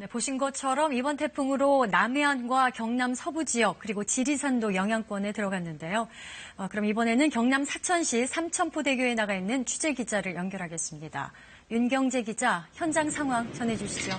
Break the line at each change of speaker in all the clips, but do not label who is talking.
네, 보신 것처럼 이번 태풍으로 남해안과 경남 서부 지역 그리고 지리산도 영향권에 들어갔는데요. 그럼 이번에는 경남 사천시 삼천포대교에 나가 있는 취재 기자를 연결하겠습니다. 윤경재 기자, 현장 상황 전해주시죠.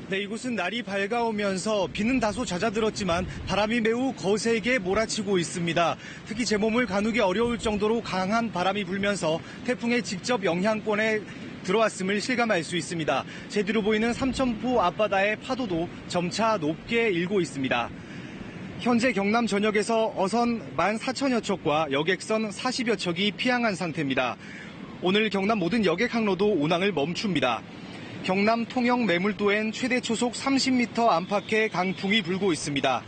네, 이곳은 날이 밝아오면서 비는 다소 잦아들었지만 바람이 매우 거세게 몰아치고 있습니다. 특히 제 몸을 가누기 어려울 정도로 강한 바람이 불면서 태풍의 직접 영향권에 들어왔음을 실감할 수 있습니다. 제 뒤로 보이는 삼천포 앞바다의 파도도 점차 높게 일고 있습니다. 현재 경남 전역에서 어선 14,000여 척과 여객선 40여 척이 피항한 상태입니다. 오늘 경남 모든 여객 항로도 운항을 멈춥니다. 경남 통영 매물도엔 최대 초속 30m 안팎의 강풍이 불고 있습니다.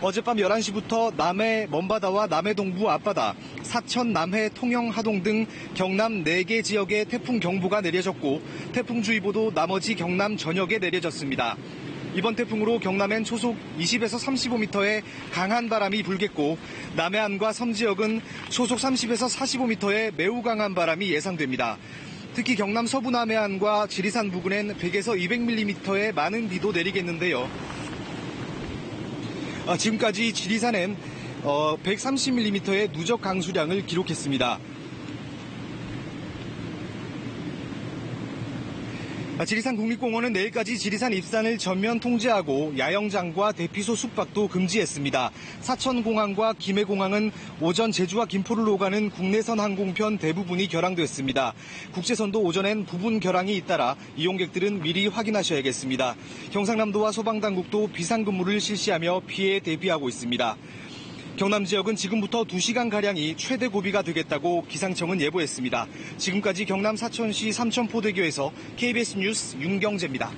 어젯밤 11시부터 남해 먼바다와 남해 동부 앞바다, 사천, 남해, 통영, 하동 등 경남 4개 지역에 태풍 경보가 내려졌고 태풍주의보도 나머지 경남 전역에 내려졌습니다. 이번 태풍으로 경남엔 초속 20에서 35m의 강한 바람이 불겠고 남해안과 섬 지역은 초속 30에서 45m의 매우 강한 바람이 예상됩니다. 특히 경남 서부 남해안과 지리산 부근엔 100에서 200mm의 많은 비도 내리겠는데요. 지금까지 지리산엔 130mm의 누적 강수량을 기록했습니다. 지리산 국립공원은 내일까지 지리산 입산을 전면 통제하고 야영장과 대피소 숙박도 금지했습니다. 사천공항과 김해공항은 오전 제주와 김포를 오가는 국내선 항공편 대부분이 결항됐습니다. 국제선도 오전엔 부분 결항이 잇따라 이용객들은 미리 확인하셔야겠습니다. 경상남도와 소방당국도 비상근무를 실시하며 피해에 대비하고 있습니다. 경남 지역은 지금부터 2시간가량이 최대 고비가 되겠다고 기상청은 예보했습니다. 지금까지 경남 사천시 삼천포대교에서 KBS 뉴스 윤경재입니다.